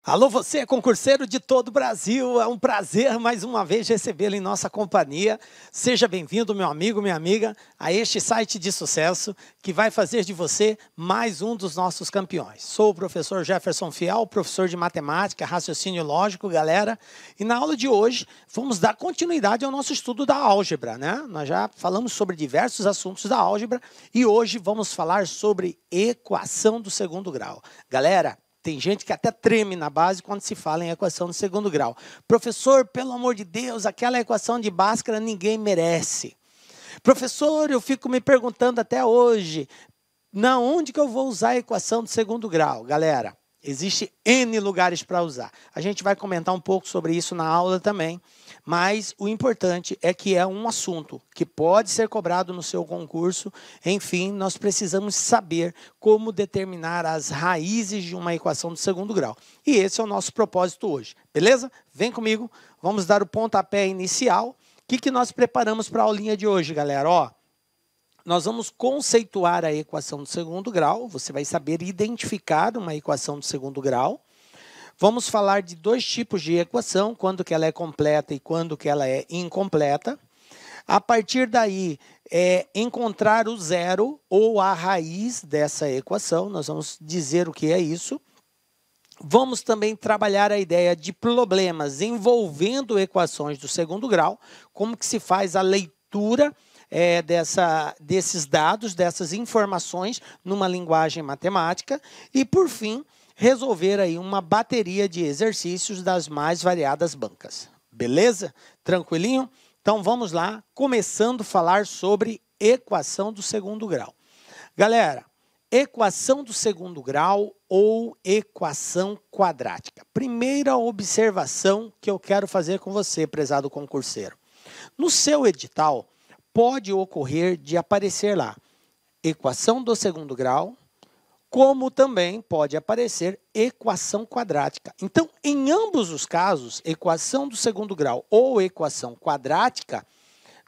Alô, você, concurseiro de todo o Brasil, é um prazer mais uma vez recebê-lo em nossa companhia. Seja bem-vindo, meu amigo, minha amiga, a este site de sucesso que vai fazer de você mais um dos nossos campeões. Sou o professor Jefferson Fial, professor de matemática, raciocínio lógico, galera. E na aula de hoje vamos dar continuidade ao nosso estudo da álgebra, né? Nós já falamos sobre diversos assuntos da álgebra e hoje vamos falar sobre equação do segundo grau. Galera, tem gente que até treme na base quando se fala em equação do segundo grau. Professor, pelo amor de Deus, aquela equação de Bhaskara ninguém merece. Professor, eu fico me perguntando até hoje, na onde que eu vou usar a equação do segundo grau? Galera, existe N lugares para usar. A gente vai comentar um pouco sobre isso na aula também, mas o importante é que é um assunto que pode ser cobrado no seu concurso. Enfim, nós precisamos saber como determinar as raízes de uma equação do segundo grau. E esse é o nosso propósito hoje, beleza? Vem comigo, vamos dar o pontapé inicial. O que nós preparamos para a aulinha de hoje, galera? Ó, nós vamos conceituar a equação do segundo grau. Você vai saber identificar uma equação do segundo grau. Vamos falar de dois tipos de equação, quando que ela é completa e quando que ela é incompleta. A partir daí, encontrar o zero ou a raiz dessa equação. Nós vamos dizer o que é isso. Vamos também trabalhar a ideia de problemas envolvendo equações do segundo grau, como que se faz a leitura desses dados, dessas informações numa linguagem matemática e, por fim, resolver aí uma bateria de exercícios das mais variadas bancas. Beleza? Tranquilinho? Então vamos lá, começando a falar sobre equação do segundo grau. Galera, equação do segundo grau ou equação quadrática. Primeira observação que eu quero fazer com você, prezado concurseiro. No seu edital, pode ocorrer de aparecer lá equação do segundo grau, como também pode aparecer equação quadrática. Então, em ambos os casos, equação do segundo grau ou equação quadrática,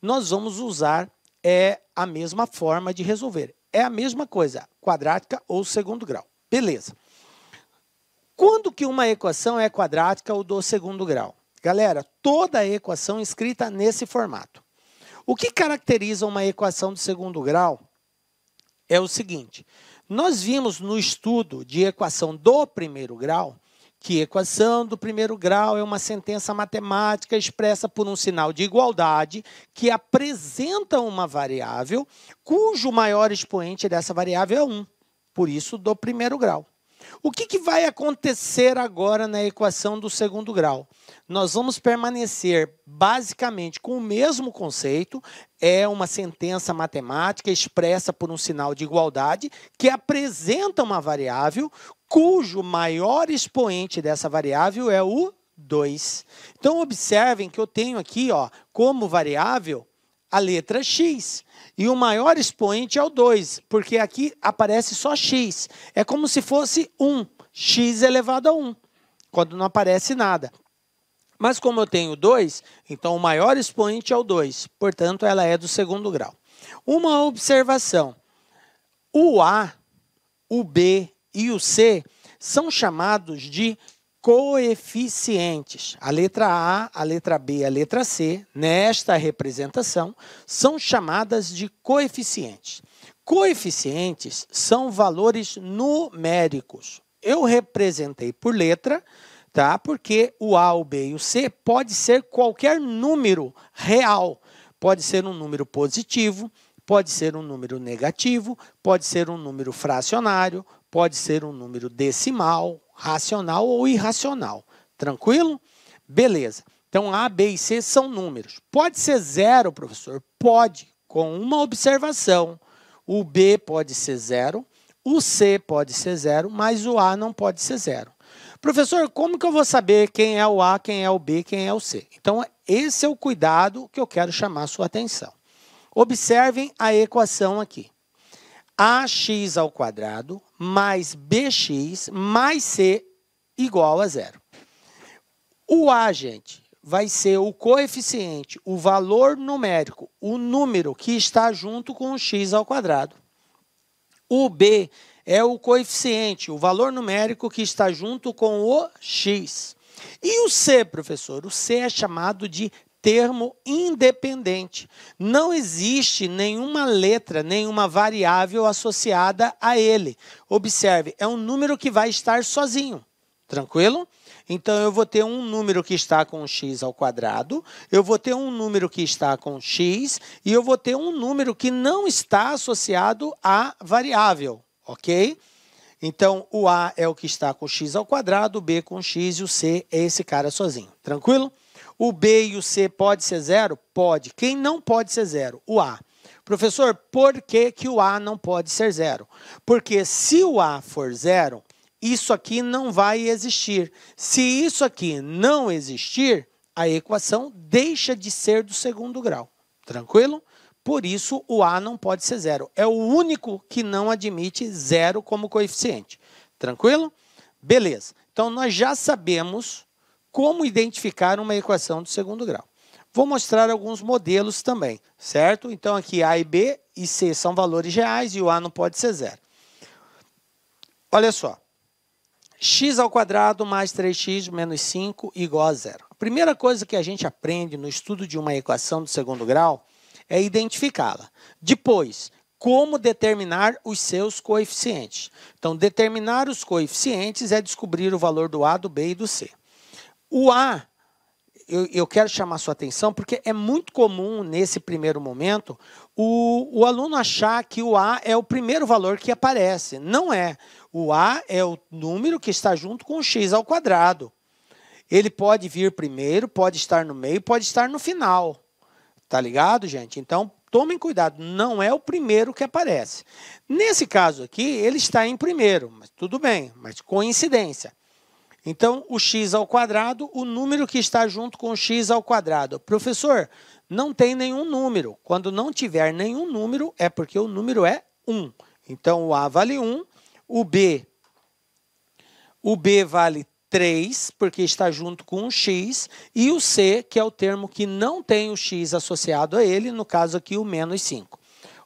nós vamos usar a mesma forma de resolver. É a mesma coisa, quadrática ou segundo grau. Beleza. Quando que uma equação é quadrática ou do segundo grau? Galera, toda a equação escrita nesse formato. O que caracteriza uma equação de segundo grau é o seguinte: nós vimos no estudo de equação do primeiro grau que equação do primeiro grau é uma sentença matemática expressa por um sinal de igualdade que apresenta uma variável cujo maior expoente dessa variável é 1, por isso do primeiro grau. O que vai acontecer agora na equação do segundo grau? Nós vamos permanecer basicamente com o mesmo conceito, é uma sentença matemática expressa por um sinal de igualdade que apresenta uma variável cujo maior expoente dessa variável é o 2. Então, observem que eu tenho aqui, ó, como variável a letra x. E o maior expoente é o 2, porque aqui aparece só x. É como se fosse 1, x elevado a 1, quando não aparece nada. Mas como eu tenho 2, então o maior expoente é o 2. Portanto, ela é do segundo grau. Uma observação. O A, o B e o C são chamados de coeficientes. A letra A, a letra B e a letra C, nesta representação, são chamadas de coeficientes. Coeficientes são valores numéricos. Eu representei por letra, tá? Porque o A, o B e o C pode ser qualquer número real. Pode ser um número positivo, pode ser um número negativo, pode ser um número fracionário, pode ser um número decimal, racional ou irracional. Tranquilo? Beleza. Então, A, B e C são números. Pode ser zero, professor? Pode, com uma observação. O B pode ser zero, o C pode ser zero, mas o A não pode ser zero. Professor, como que eu vou saber quem é o A, quem é o B, quem é o C? Então, esse é o cuidado que eu quero chamar a sua atenção. Observem a equação aqui. Ax ao quadrado mais bx mais c igual a zero. O A, gente, vai ser o coeficiente, o valor numérico, o número que está junto com o x ao quadrado. O B é o coeficiente, o valor numérico que está junto com o x. E o c, professor? O c é chamado de termo independente. Não existe nenhuma letra, nenhuma variável associada a ele. Observe, é um número que vai estar sozinho. Tranquilo? Então, eu vou ter um número que está com x ao quadrado, eu vou ter um número que está com x e eu vou ter um número que não está associado à variável, ok? Então, o a é o que está com x ao quadrado, o b com x e o c é esse cara sozinho. Tranquilo? O b e o c pode ser zero? Pode. Quem não pode ser zero? O a. Professor, por que que o a não pode ser zero? Porque se o a for zero, isso aqui não vai existir. Se isso aqui não existir, a equação deixa de ser do segundo grau. Tranquilo? Por isso, o a não pode ser zero. É o único que não admite zero como coeficiente. Tranquilo? Beleza. Então, nós já sabemos como identificar uma equação do segundo grau. Vou mostrar alguns modelos também, certo? Então, aqui a e b e c são valores reais e o a não pode ser zero. Olha só. X ao quadrado mais 3x menos 5 igual a zero. A primeira coisa que a gente aprende no estudo de uma equação do segundo grau é identificá-la. Depois, como determinar os seus coeficientes. Então, determinar os coeficientes é descobrir o valor do a, do b e do c. O a, eu quero chamar sua atenção porque é muito comum nesse primeiro momento o aluno achar que o a é o primeiro valor que aparece. Não é. O a é o número que está junto com o x ao quadrado. Ele pode vir primeiro, pode estar no meio, pode estar no final. Tá ligado, gente? Então, tomem cuidado, não é o primeiro que aparece. Nesse caso aqui, ele está em primeiro, mas tudo bem, mas coincidência. Então, o x ao quadrado, o número que está junto com o x ao quadrado. Professor, não tem nenhum número. Quando não tiver nenhum número, é porque o número é 1. Então, o a vale 1, o b vale 3, porque está junto com o x, e o c, que é o termo que não tem o x associado a ele, no caso aqui o menos 5.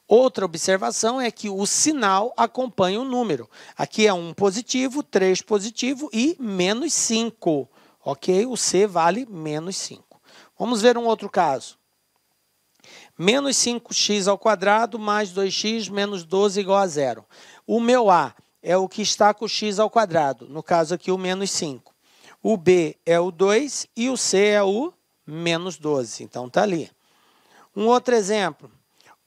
Outra observação é que o sinal acompanha o número. Aqui é 1 positivo, 3 positivo e menos 5. Ok? O c vale menos 5. Vamos ver um outro caso. Menos 5x ao quadrado mais 2x menos 12 igual a zero. O meu a é o que está com o x ao quadrado, no caso aqui o menos 5. O b é o 2 e o c é o menos 12. Então, está ali. Um outro exemplo.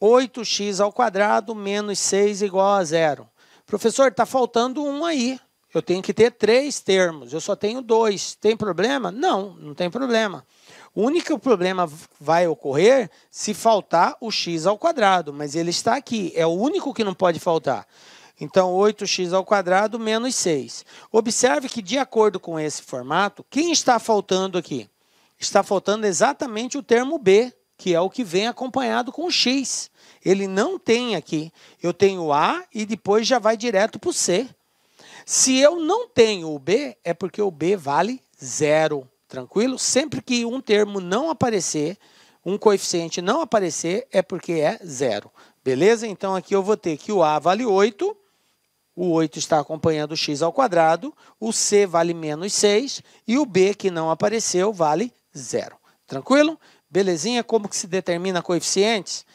8x ao quadrado menos 6 igual a zero. Professor, está faltando um aí. Eu tenho que ter 3 termos, eu só tenho 2. Tem problema? Não, não tem problema. O único problema vai ocorrer se faltar o x ao quadrado, mas ele está aqui, é o único que não pode faltar. Então, 8x ao quadrado menos 6. Observe que, de acordo com esse formato, quem está faltando aqui? Está faltando exatamente o termo b, que é o que vem acompanhado com o x. Ele não tem aqui. Eu tenho o a e depois já vai direto para o c. Se eu não tenho o b, é porque o b vale zero. Tranquilo? Sempre que um termo não aparecer, um coeficiente não aparecer, é porque é zero. Beleza? Então, aqui eu vou ter que o a vale 8, o 8 está acompanhando o x ao quadrado, o c vale menos 6 e o b, que não apareceu, vale zero. Tranquilo? Belezinha? Como que se determina coeficientes?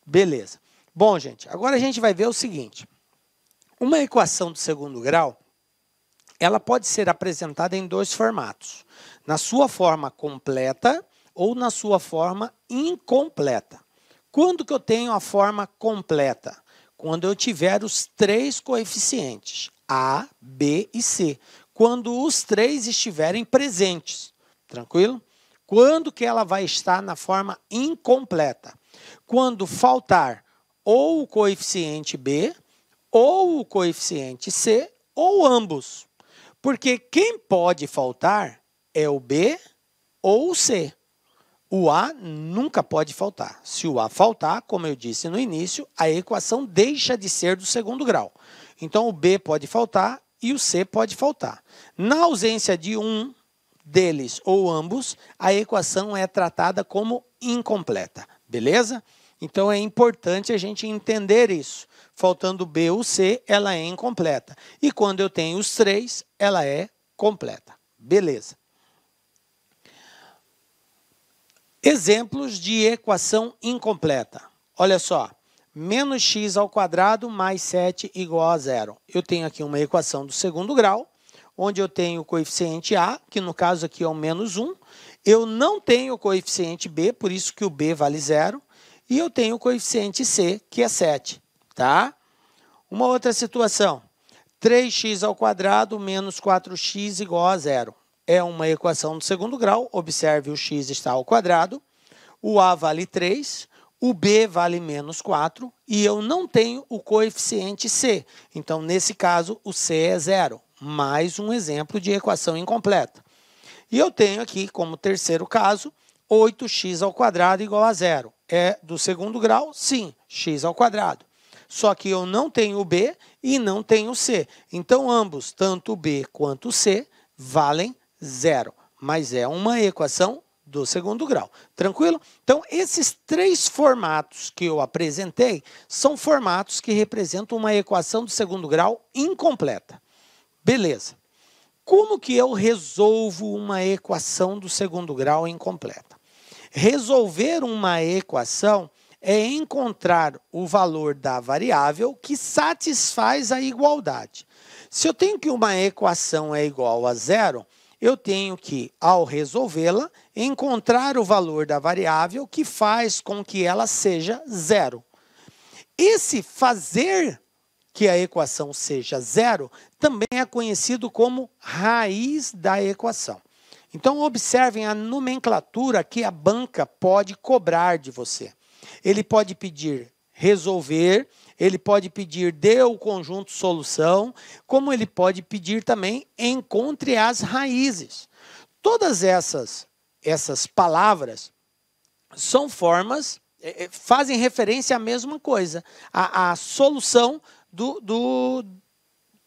Beleza. Bom, gente, agora a gente vai ver o seguinte. Uma equação do segundo grau, ela pode ser apresentada em 2 formatos. Na sua forma completa ou na sua forma incompleta. Quando que eu tenho a forma completa? Quando eu tiver os 3 coeficientes, a, b e c. Quando os 3 estiverem presentes. Tranquilo? Quando que ela vai estar na forma incompleta? Quando faltar ou o coeficiente b, ou o coeficiente c, ou ambos. Porque quem pode faltar é o b ou o c. O a nunca pode faltar. Se o a faltar, como eu disse no início, a equação deixa de ser do segundo grau. Então, o b pode faltar e o c pode faltar. Na ausência de um deles ou ambos, a equação é tratada como incompleta. Beleza? Então, é importante a gente entender isso. faltando o B ou o C, ela é incompleta. E quando eu tenho os 3, ela é completa. Beleza. Exemplos de equação incompleta. Olha só, menos x ao quadrado mais 7 igual a 0. Eu tenho aqui uma equação do segundo grau, onde eu tenho o coeficiente A, que no caso aqui é o menos 1. Eu não tenho o coeficiente B, por isso que o B vale 0. E eu tenho o coeficiente C, que é 7. Tá? Uma outra situação. 3x ao quadrado menos 4x igual a 0. É uma equação do segundo grau. Observe, o x está ao quadrado. O A vale 3. O B vale menos 4. E eu não tenho o coeficiente C. Então, nesse caso, o C é 0. Mais um exemplo de equação incompleta. E eu tenho aqui, como terceiro caso, 8x ao quadrado igual a 0. É do segundo grau? Sim, x ao quadrado. Só que eu não tenho o B e não tenho o C. Então, ambos, tanto o B quanto o C, valem 0. Mas é uma equação do segundo grau. Tranquilo? Então, esses 3 formatos que eu apresentei são formatos que representam uma equação do segundo grau incompleta. Beleza. Como que eu resolvo uma equação do segundo grau incompleta? Resolver uma equação é encontrar o valor da variável que satisfaz a igualdade. Se eu tenho que uma equação é igual a 0, eu tenho que, ao resolvê-la, encontrar o valor da variável que faz com que ela seja 0. Esse fazer que a equação seja 0 também é conhecido como raiz da equação. Então, observem a nomenclatura que a banca pode cobrar de você. Ele pode pedir resolver, ele pode pedir dê o conjunto solução, como ele pode pedir também encontre as raízes. Todas essas palavras são formas, fazem referência à mesma coisa, à solução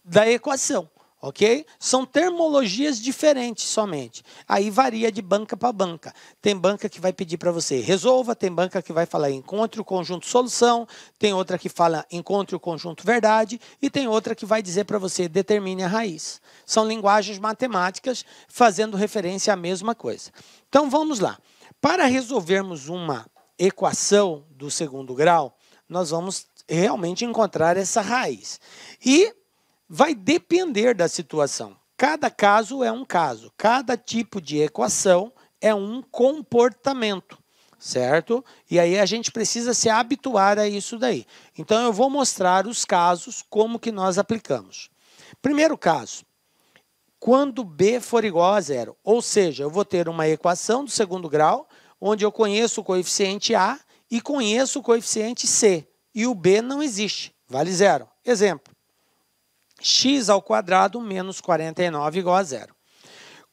da equação. Ok? São termologias diferentes somente. Aí varia de banca para banca. Tem banca que vai pedir para você resolva, tem banca que vai falar encontre o conjunto solução, tem outra que fala encontre o conjunto verdade e tem outra que vai dizer para você determine a raiz. São linguagens matemáticas fazendo referência à mesma coisa. Então vamos lá. Para resolvermos uma equação do segundo grau, nós vamos realmente encontrar essa raiz. E vai depender da situação. Cada caso é um caso. Cada tipo de equação é um comportamento, certo? E aí a gente precisa se habituar a isso daí. Então, eu vou mostrar os casos, como que nós aplicamos. Primeiro caso, quando B for igual a 0. Ou seja, eu vou ter uma equação do segundo grau, onde eu conheço o coeficiente A e conheço o coeficiente C. E o B não existe, vale 0. Exemplo. X ao quadrado menos 49 igual a 0.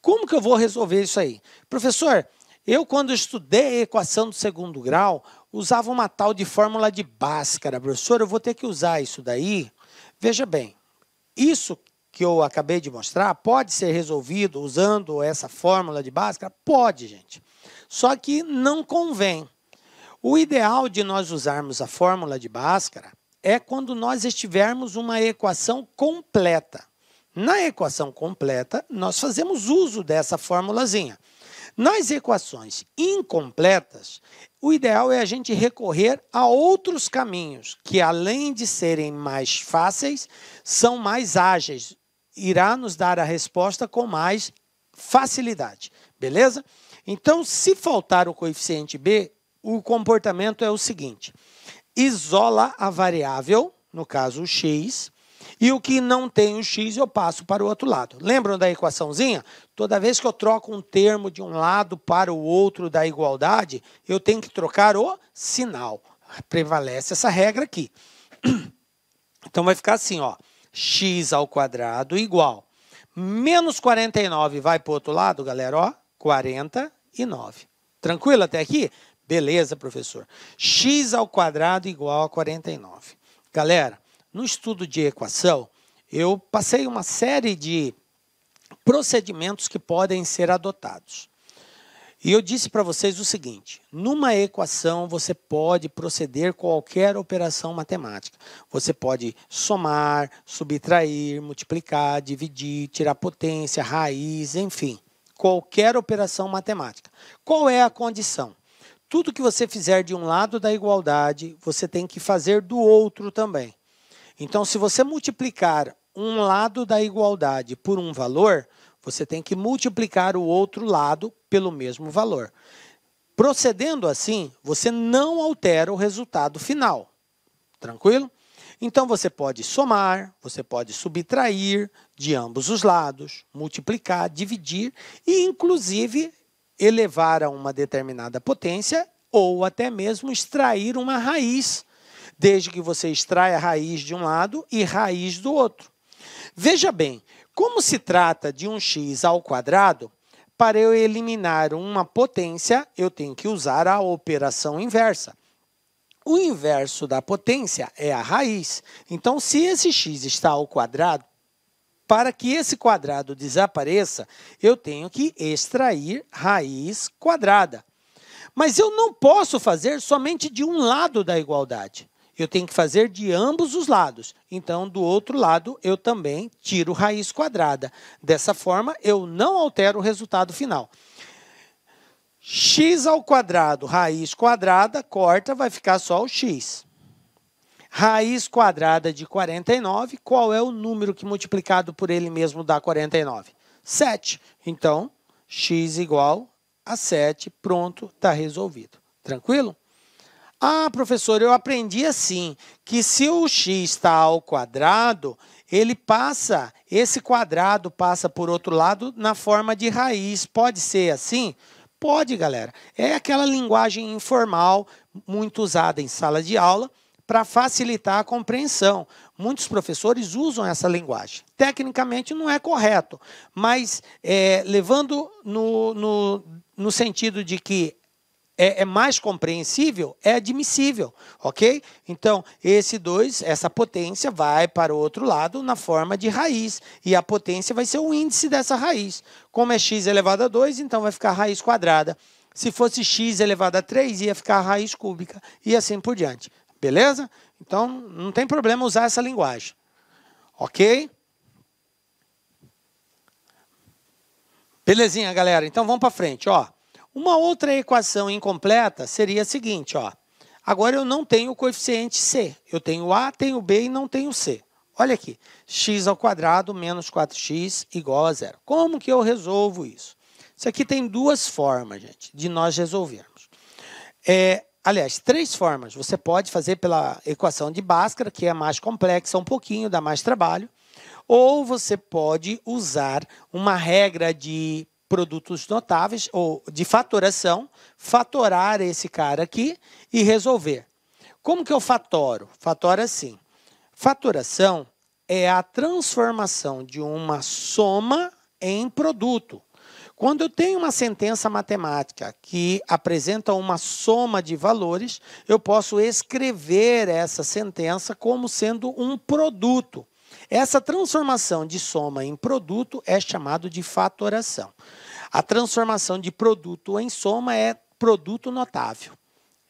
Como que eu vou resolver isso aí? Professor, eu quando estudei a equação do segundo grau, usava uma tal de fórmula de Bhaskara. Professor, eu vou ter que usar isso daí? Veja bem, isso que eu acabei de mostrar pode ser resolvido usando essa fórmula de Bhaskara? Pode, gente. Só que não convém. O ideal de nós usarmos a fórmula de Bhaskara é quando nós estivermos uma equação completa. Na equação completa, nós fazemos uso dessa formulazinha. Nas equações incompletas, o ideal é a gente recorrer a outros caminhos, que além de serem mais fáceis, são mais ágeis. Irá nos dar a resposta com mais facilidade, beleza? Então, se faltar o coeficiente B, o comportamento é o seguinte: isola a variável, no caso o x, e o que não tem o x eu passo para o outro lado. Lembram da equaçãozinha? Toda vez que eu troco um termo de um lado para o outro da igualdade, eu tenho que trocar o sinal. Prevalece essa regra aqui. Então vai ficar assim, ó, x ao quadrado igual. Menos 49 vai para o outro lado, galera, ó, 49. Tranquilo até aqui? Beleza, professor. X ao quadrado igual a 49. Galera, no estudo de equação, eu passei uma série de procedimentos que podem ser adotados. E eu disse para vocês o seguinte, numa equação você pode proceder qualquer operação matemática. Você pode somar, subtrair, multiplicar, dividir, tirar potência, raiz, enfim, qualquer operação matemática. Qual é a condição? Tudo que você fizer de um lado da igualdade, você tem que fazer do outro também. Então, se você multiplicar um lado da igualdade por um valor, você tem que multiplicar o outro lado pelo mesmo valor. Procedendo assim, você não altera o resultado final. Tranquilo? Então, você pode somar, você pode subtrair de ambos os lados, multiplicar, dividir e, inclusive, elevar a uma determinada potência ou até mesmo extrair uma raiz, desde que você extraia a raiz de um lado e raiz do outro. Veja bem, como se trata de um x ao quadrado, para eu eliminar uma potência, eu tenho que usar a operação inversa. O inverso da potência é a raiz. Então, se esse x está ao quadrado, para que esse quadrado desapareça, eu tenho que extrair raiz quadrada. Mas eu não posso fazer somente de um lado da igualdade. Eu tenho que fazer de ambos os lados. Então, do outro lado, eu também tiro raiz quadrada. Dessa forma, eu não altero o resultado final. X ao quadrado, raiz quadrada, corta, vai ficar só o x. Raiz quadrada de 49, qual é o número que multiplicado por ele mesmo dá 49? 7. Então, x igual a 7, pronto, está resolvido. Tranquilo? Ah, professor, eu aprendi assim, que se o x está ao quadrado, esse quadrado passa por outro lado na forma de raiz. Pode ser assim? Pode, galera. É aquela linguagem informal, muito usada em sala de aula, para facilitar a compreensão. Muitos professores usam essa linguagem. Tecnicamente não é correto, mas levando no sentido de que é mais compreensível, é admissível, ok? Então, essa potência vai para o outro lado na forma de raiz, e a potência vai ser o índice dessa raiz. Como é x elevado a 2, então vai ficar raiz quadrada. Se fosse x elevado a 3, ia ficar raiz cúbica, e assim por diante. Beleza? Então, não tem problema usar essa linguagem, ok? Belezinha, galera? Então, vamos para frente, ó. Uma outra equação incompleta seria a seguinte, ó. Agora eu não tenho o coeficiente c. Eu tenho a, tenho b e não tenho c. Olha aqui, x ao quadrado menos 4x igual a 0. Como que eu resolvo isso? Isso aqui tem duas formas, gente, de nós resolvermos. Aliás, três formas. Você pode fazer pela equação de Bhaskara, que é mais complexa um pouquinho, dá mais trabalho. Ou você pode usar uma regra de produtos notáveis, ou de fatoração, fatorar esse cara aqui e resolver. Como que eu fatoro? Fatoro assim. Fatoração é a transformação de uma soma em produto. Quando eu tenho uma sentença matemática que apresenta uma soma de valores, eu posso escrever essa sentença como sendo um produto. Essa transformação de soma em produto é chamado de fatoração. A transformação de produto em soma é produto notável.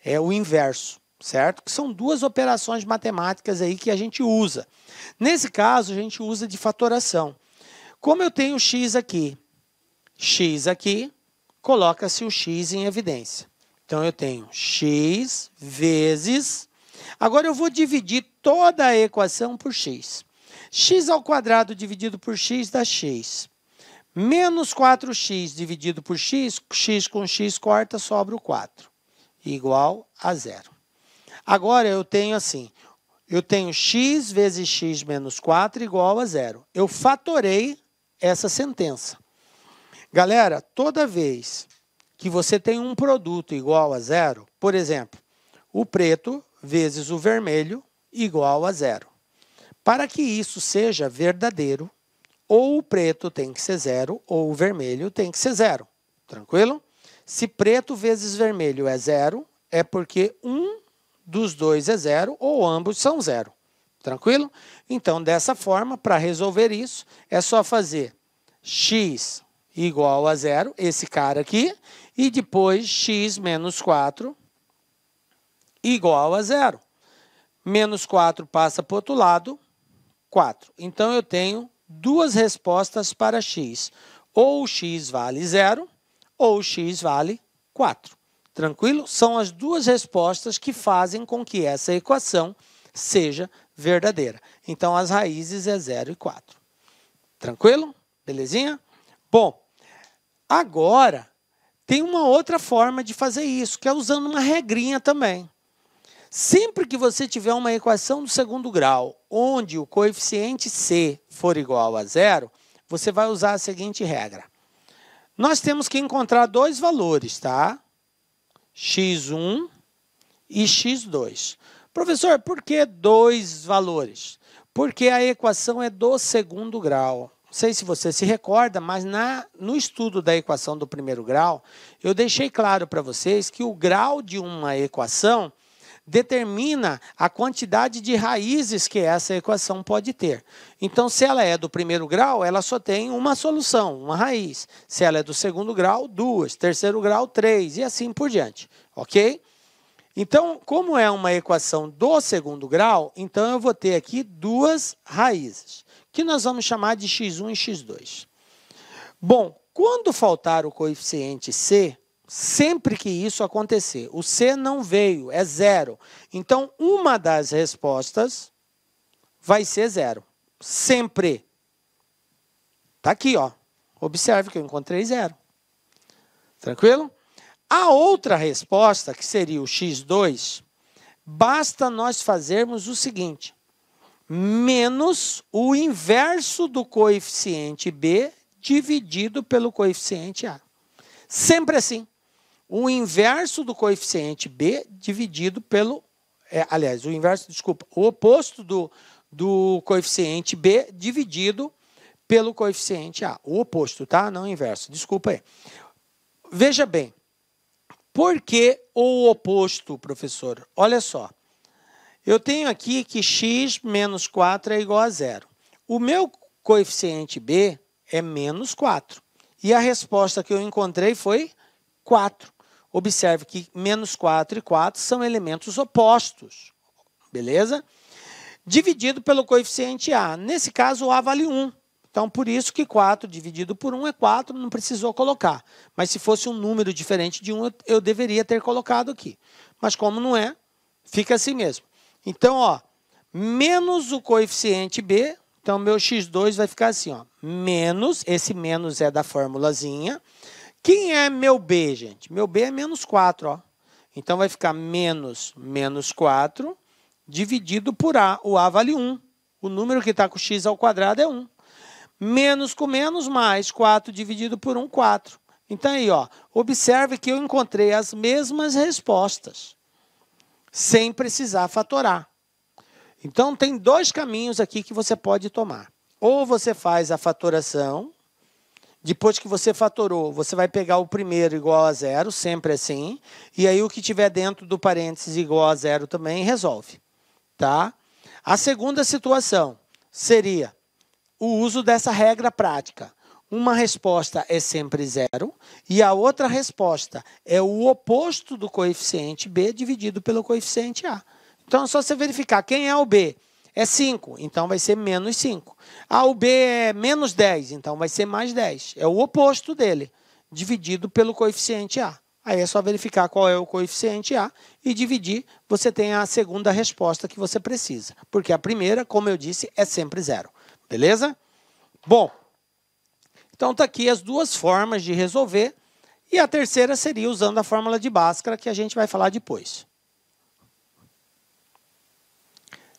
É o inverso, certo? Que são duas operações matemáticas aí que a gente usa. Nesse caso, a gente usa de fatoração. Como eu tenho x aqui, coloca-se o x em evidência. Então, eu tenho x vezes... Agora, eu vou dividir toda a equação por x. X ao quadrado dividido por x dá x. Menos 4x dividido por x, x com x corta, sobra o 4. Igual a 0. Agora, eu tenho assim, eu tenho x vezes x menos 4 igual a 0. Eu fatorei essa sentença. Galera, toda vez que você tem um produto igual a 0, por exemplo, o preto vezes o vermelho igual a 0. Para que isso seja verdadeiro, ou o preto tem que ser 0, ou o vermelho tem que ser 0. Tranquilo? Se preto vezes vermelho é 0, é porque um dos dois é 0, ou ambos são 0. Tranquilo? Então, dessa forma, para resolver isso, é só fazer x igual a zero, esse cara aqui, e depois x menos 4 igual a zero. Menos 4 passa para o outro lado, 4. Então, eu tenho duas respostas para x. Ou x vale 0, ou x vale 4. Tranquilo? São as duas respostas que fazem com que essa equação seja verdadeira. Então, as raízes é 0 e 4. Tranquilo? Belezinha? Bom, agora tem uma outra forma de fazer isso, que é usando uma regrinha também. Sempre que você tiver uma equação do segundo grau, onde o coeficiente c for igual a 0, você vai usar a seguinte regra. Nós temos que encontrar dois valores, tá? x1 e x2. Professor, por que dois valores? Porque a equação é do segundo grau. Não sei se você se recorda, mas no estudo da equação do primeiro grau, eu deixei claro para vocês que o grau de uma equação determina a quantidade de raízes que essa equação pode ter. Então, se ela é do primeiro grau, ela só tem uma solução, uma raiz. Se ela é do segundo grau, 2. Terceiro grau, 3. E assim por diante. Ok? Então, como é uma equação do segundo grau, então eu vou ter aqui duas raízes, que nós vamos chamar de x1 e x2. Bom, quando faltar o coeficiente c, sempre que isso acontecer, o c não veio, é 0. Então, uma das respostas vai ser 0. Sempre. Está aqui, ó. Observe que eu encontrei 0. Tranquilo? A outra resposta, que seria o x2, basta nós fazermos o seguinte. Menos o inverso do coeficiente b dividido pelo coeficiente a. Sempre assim. O inverso do coeficiente b dividido pelo... o oposto do coeficiente b dividido pelo coeficiente a. O oposto, tá? Não o inverso. Desculpa aí. Veja bem. Por que o oposto, professor? Olha só. Eu tenho aqui que x menos 4 é igual a 0. O meu coeficiente b é menos 4. E a resposta que eu encontrei foi 4. Observe que menos 4 e 4 são elementos opostos. Beleza? Dividido pelo coeficiente a. Nesse caso, o a vale 1. Então, por isso que 4 dividido por 1 é 4, não precisou colocar. Mas se fosse um número diferente de 1, eu deveria ter colocado aqui. Mas como não é, fica assim mesmo. Então, ó, menos o coeficiente b, então meu x2 vai ficar assim, ó, menos, esse menos é da formulazinha. Quem é meu b, gente? Meu b é menos 4, ó. Então, vai ficar menos 4 dividido por a. O a vale 1. O número que está com x ao quadrado é 1. Menos com menos, mais 4 dividido por 1, 4. Então, aí, ó, observe que eu encontrei as mesmas respostas, sem precisar fatorar. Então, tem dois caminhos aqui que você pode tomar. Ou você faz a fatoração, depois que você fatorou, você vai pegar o primeiro igual a 0, sempre assim, e aí o que tiver dentro do parênteses igual a 0 também resolve. Tá? A segunda situação seria o uso dessa regra prática. Uma resposta é sempre 0 e a outra resposta é o oposto do coeficiente b dividido pelo coeficiente a. Então, é só você verificar quem é o b. É 5, então vai ser menos 5. Ah, o b é menos 10, então vai ser mais 10. É o oposto dele, dividido pelo coeficiente a. Aí é só verificar qual é o coeficiente a e dividir, você tem a segunda resposta que você precisa. Porque a primeira, como eu disse, é sempre 0. Beleza? Bom, então está aqui as duas formas de resolver. E a terceira seria usando a fórmula de Bhaskara, que a gente vai falar depois.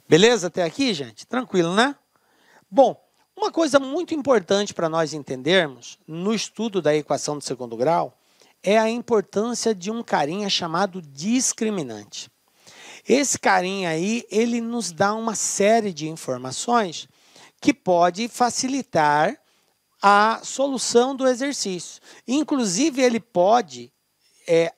Beleza até aqui, gente? Tranquilo, né? Bom, uma coisa muito importante para nós entendermos no estudo da equação do segundo grau é a importância de um carinha chamado discriminante. Esse carinha aí, ele nos dá uma série de informações que pode facilitar a solução do exercício. Inclusive, ele pode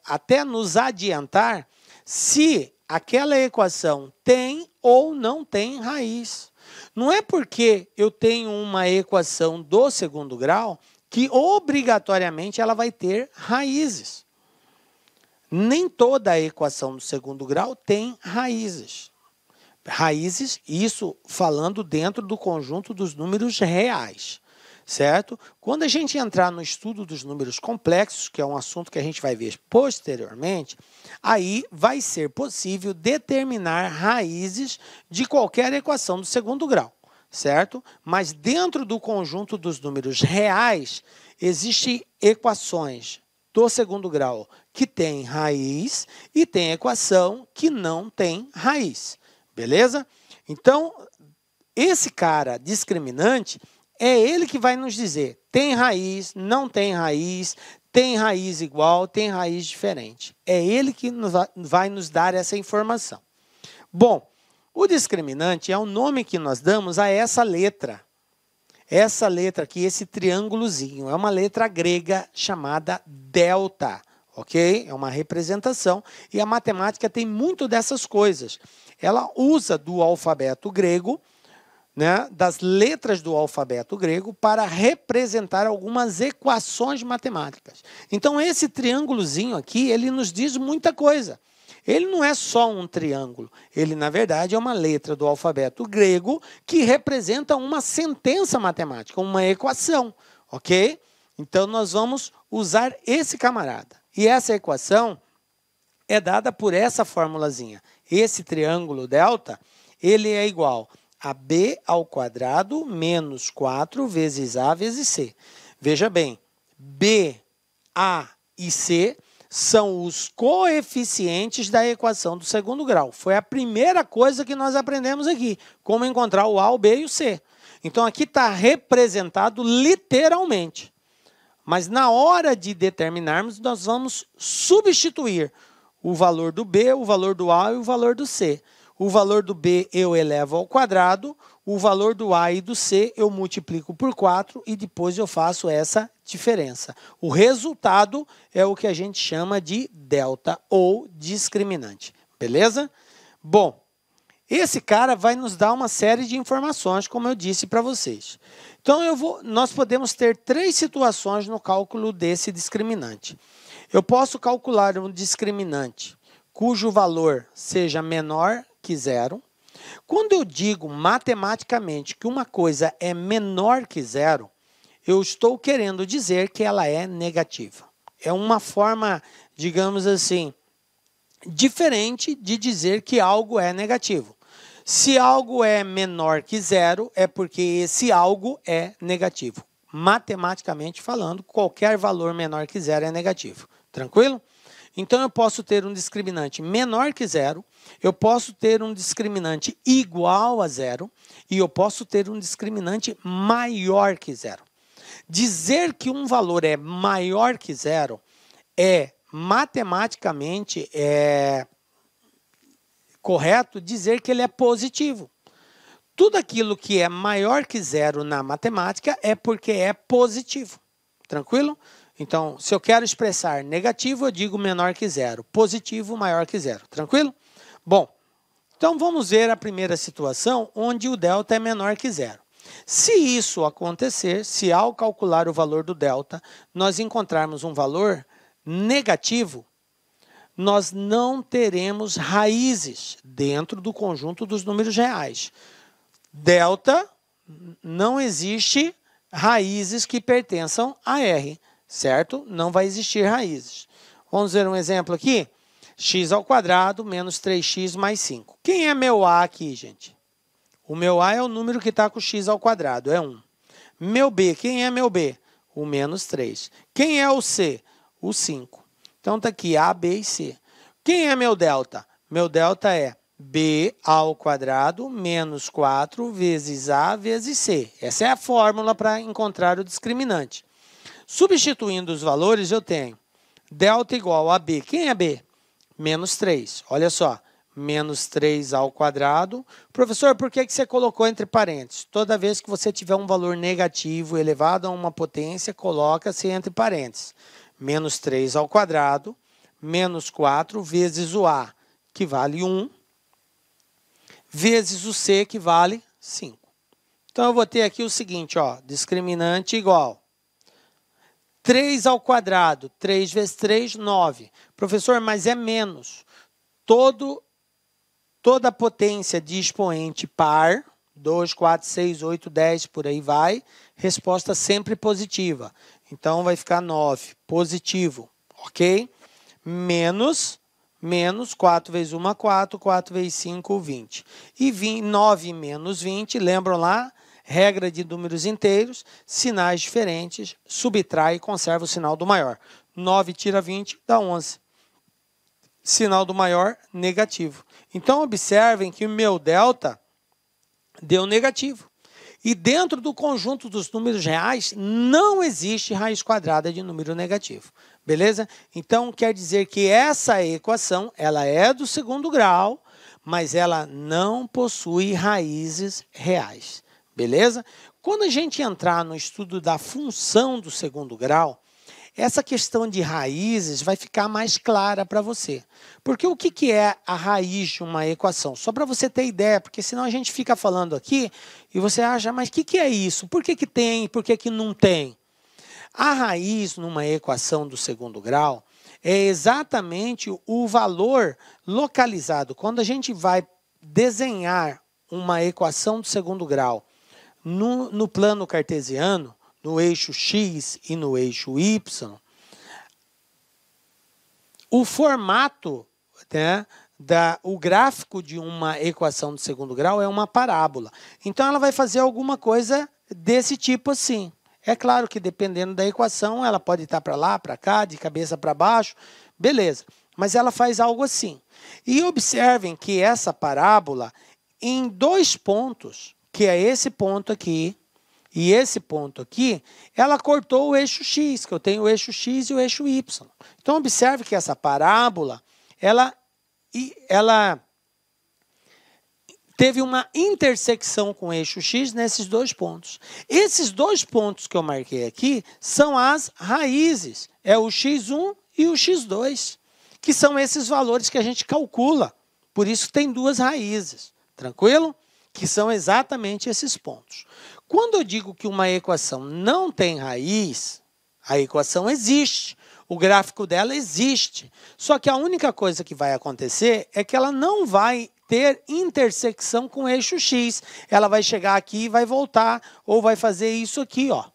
até nos adiantar se aquela equação tem ou não tem raiz. Não é porque eu tenho uma equação do segundo grau que obrigatoriamente ela vai ter raízes. Nem toda a equação do segundo grau tem raízes. Raízes, isso falando dentro do conjunto dos números reais, certo? Quando a gente entrar no estudo dos números complexos, que é um assunto que a gente vai ver posteriormente, aí vai ser possível determinar raízes de qualquer equação do segundo grau, certo? Mas dentro do conjunto dos números reais, existem equações do segundo grau que tem raiz e tem equação que não tem raiz. Beleza? Então, esse cara discriminante é ele que vai nos dizer tem raiz, não tem raiz igual, tem raiz diferente. É ele que vai nos dar essa informação. Bom, o discriminante é o nome que nós damos a essa letra. Essa letra aqui, esse triângulozinho, é uma letra grega chamada delta. Ok? É uma representação e a matemática tem muito dessas coisas. Ela usa do alfabeto grego, né, das letras do alfabeto grego, para representar algumas equações matemáticas. Então, esse triângulozinho aqui, ele nos diz muita coisa. Ele não é só um triângulo, ele, na verdade, é uma letra do alfabeto grego que representa uma sentença matemática, uma equação, ok? Então, nós vamos usar esse camarada. E essa equação é dada por essa formulazinha. Esse triângulo delta, ele é igual a b ao quadrado menos 4 vezes a vezes c. Veja bem, b, a e c são os coeficientes da equação do segundo grau. Foi a primeira coisa que nós aprendemos aqui, como encontrar o a, o b e o c. Então, aqui está representado literalmente. Mas na hora de determinarmos, nós vamos substituir o valor do b, o valor do a e o valor do c. O valor do b eu elevo ao quadrado, o valor do a e do c eu multiplico por 4 e depois eu faço essa diferença. O resultado é o que a gente chama de delta ou discriminante. Beleza? Bom, esse cara vai nos dar uma série de informações, como eu disse para vocês. Então, nós podemos ter 3 situações no cálculo desse discriminante. Eu posso calcular um discriminante cujo valor seja menor que zero. Quando eu digo matematicamente que uma coisa é menor que zero, eu estou querendo dizer que ela é negativa. É uma forma, digamos assim, diferente de dizer que algo é negativo. Se algo é menor que zero, é porque esse algo é negativo. Matematicamente falando, qualquer valor menor que zero é negativo. Tranquilo? Então, eu posso ter um discriminante menor que zero, eu posso ter um discriminante igual a zero e eu posso ter um discriminante maior que zero. Dizer que um valor é maior que zero é matematicamente correto dizer que ele é positivo. Tudo aquilo que é maior que zero na matemática é porque é positivo. Tranquilo? Então, se eu quero expressar negativo, eu digo menor que zero. Positivo, maior que zero. Tranquilo? Bom, então vamos ver a primeira situação onde o delta é menor que zero. Se isso acontecer, se ao calcular o valor do delta, nós encontrarmos um valor negativo, nós não teremos raízes dentro do conjunto dos números reais. Delta, não existe raízes que pertençam a R, certo? Não vai existir raízes. Vamos ver um exemplo aqui? X ao quadrado menos 3x mais 5. Quem é meu A aqui, gente? O meu A é o número que está com x ao quadrado, é 1. Meu B, quem é meu B? O menos 3. Quem é o C? O 5. Então, está aqui A, B e C. Quem é meu delta? Meu delta é B ao quadrado menos 4 vezes A vezes C. Essa é a fórmula para encontrar o discriminante. Substituindo os valores, eu tenho delta igual a B. Quem é B? Menos 3. Olha só, menos 3 ao quadrado. Professor, por que você colocou entre parênteses? Toda vez que você tiver um valor negativo elevado a uma potência, coloca-se entre parênteses. Menos 3 ao quadrado, menos 4 vezes o A, que vale 1, vezes o C, que vale 5. Então, eu vou ter aqui o seguinte, ó, discriminante igual 3 ao quadrado, 3 vezes 3, 9. Professor, mas é menos. Toda a potência de expoente par, 2, 4, 6, 8, 10, por aí vai, resposta sempre positiva. Então, vai ficar 9, positivo, ok? Menos 4 vezes 1, 4, 4 vezes 5, 20. E 9 menos 20, lembram lá? Regra de números inteiros, sinais diferentes, subtrai e conserva o sinal do maior. 9 tira 20, dá 11. Sinal do maior, negativo. Então, observem que o meu delta deu negativo. E dentro do conjunto dos números reais, não existe raiz quadrada de número negativo. Beleza? Então, quer dizer que essa equação, ela é do segundo grau, mas ela não possui raízes reais. Beleza? Quando a gente entrar no estudo da função do segundo grau, essa questão de raízes vai ficar mais clara para você. Porque o que é a raiz de uma equação? Só para você ter ideia, porque senão a gente fica falando aqui e você acha, mas o que é isso? Por que tem, por que não tem? A raiz numa equação do segundo grau é exatamente o valor localizado. Quando a gente vai desenhar uma equação do segundo grau no plano cartesiano, no eixo X e no eixo Y, o formato, né, o gráfico de uma equação de segundo grau é uma parábola. Então, ela vai fazer alguma coisa desse tipo assim. É claro que, dependendo da equação, ela pode estar para lá, para cá, de cabeça para baixo, beleza. Mas ela faz algo assim. E observem que essa parábola, em 2 pontos, que é esse ponto aqui, e esse ponto aqui, ela cortou o eixo X, que eu tenho o eixo X e o eixo Y. Então, observe que essa parábola, ela teve uma intersecção com o eixo X nesses 2 pontos. Esses 2 pontos que eu marquei aqui são as raízes. É o X1 e o X2, que são esses valores que a gente calcula. Por isso tem 2 raízes. Tranquilo? Que são exatamente esses pontos. Quando eu digo que uma equação não tem raiz, a equação existe, o gráfico dela existe. Só que a única coisa que vai acontecer é que ela não vai ter intersecção com o eixo X. Ela vai chegar aqui e vai voltar, ou vai fazer isso aqui, ó.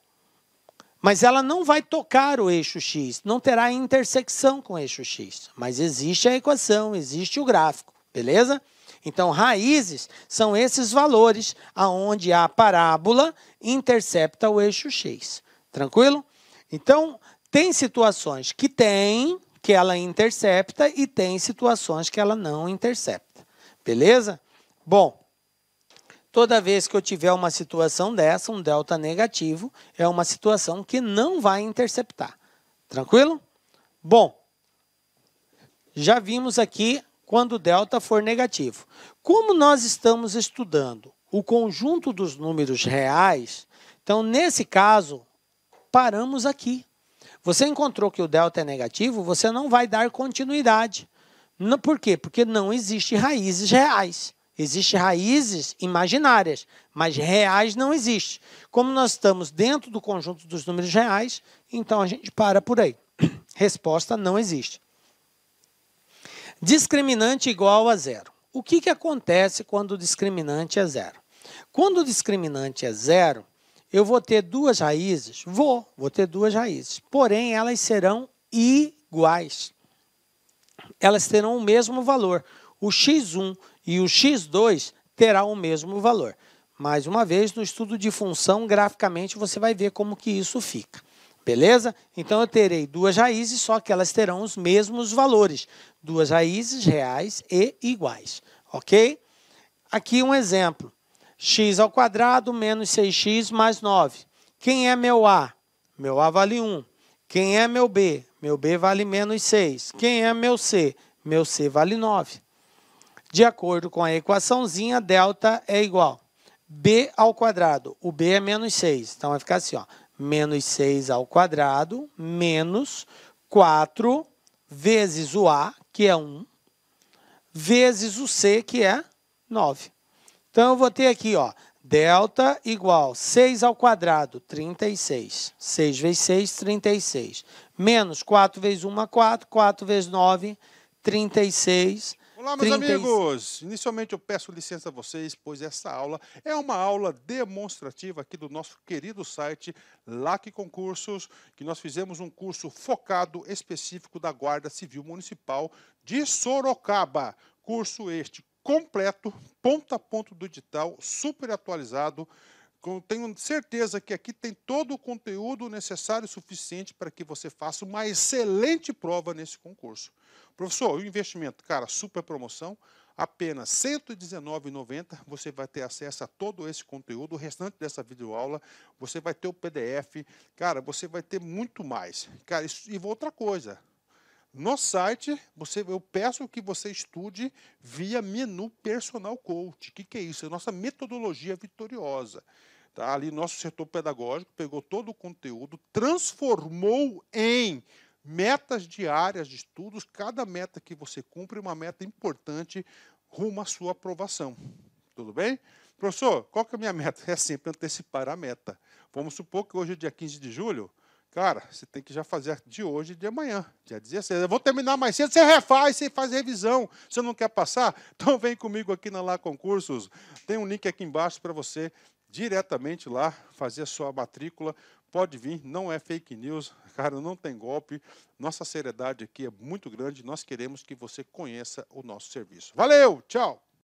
Mas ela não vai tocar o eixo X, não terá intersecção com o eixo X. Mas existe a equação, existe o gráfico, beleza? Então, raízes são esses valores aonde a parábola intercepta o eixo X. Tranquilo? Então, tem situações que ela intercepta e tem situações que ela não intercepta. Beleza? Bom, toda vez que eu tiver uma situação dessa, um delta negativo, é uma situação que não vai interceptar. Tranquilo? Bom, já vimos aqui quando o delta for negativo. Como nós estamos estudando o conjunto dos números reais, então, nesse caso, paramos aqui. Você encontrou que o delta é negativo, você não vai dar continuidade. Por quê? Porque não existe raízes reais. Existem raízes imaginárias, mas reais não existe. Como nós estamos dentro do conjunto dos números reais, então a gente para por aí. Resposta: não existe. Discriminante igual a zero. O que acontece quando o discriminante é zero? Quando o discriminante é zero, eu vou ter 2 raízes? Vou ter 2 raízes. Porém, elas serão iguais. Elas terão o mesmo valor. O x1 e o x2 terão o mesmo valor. Mais uma vez, no estudo de função, graficamente, você vai ver como que isso fica. Beleza? Então, eu terei 2 raízes, só que elas terão os mesmos valores. 2 raízes reais e iguais. Ok? Aqui um exemplo. X ao quadrado menos 6x mais 9. Quem é meu A? Meu A vale 1. Quem é meu B? Meu B vale menos 6. Quem é meu C? Meu C vale 9. De acordo com a equaçãozinha, delta é igual. B ao quadrado. O B é menos 6. Então, vai ficar assim, ó. Menos 6 ao quadrado, menos 4 vezes o A, que é 1, vezes o C, que é 9. Então, eu vou ter aqui, ó, Delta igual 6 ao quadrado, 36. 6 vezes 6, 36. Menos 4 vezes 1, 4. 4 vezes 9, 36. Olá, meus amigos! Inicialmente eu peço licença a vocês, pois essa aula é uma aula demonstrativa aqui do nosso querido site LAC Concursos, que nós fizemos um curso focado específico da Guarda Civil Municipal de Sorocaba. Curso este completo, ponto a ponto do edital, super atualizado. Tenho certeza que aqui tem todo o conteúdo necessário e suficiente para que você faça uma excelente prova nesse concurso. Professor, o investimento, cara, super promoção, apenas R$ 119,90, você vai ter acesso a todo esse conteúdo, o restante dessa videoaula, você vai ter o PDF, cara, você vai ter muito mais. Cara, e outra coisa, no site, eu peço que você estude via menu Personal Coach. O que é isso? É a nossa metodologia vitoriosa. Tá? Ali, nosso setor pedagógico pegou todo o conteúdo, transformou em metas diárias de estudos. Cada meta que você cumpre é uma meta importante rumo à sua aprovação. Tudo bem? Professor, qual que é a minha meta? É sempre antecipar a meta. Vamos supor que hoje é dia 15 de julho. Cara, você tem que já fazer de hoje e de amanhã, dia 16. Eu vou terminar mais cedo, você refaz, você faz revisão. Você não quer passar? Então vem comigo aqui na LAC Concursos. Tem um link aqui embaixo para você diretamente lá fazer a sua matrícula. Pode vir, não é fake news, cara, não tem golpe. Nossa seriedade aqui é muito grande. Nós queremos que você conheça o nosso serviço. Valeu, tchau!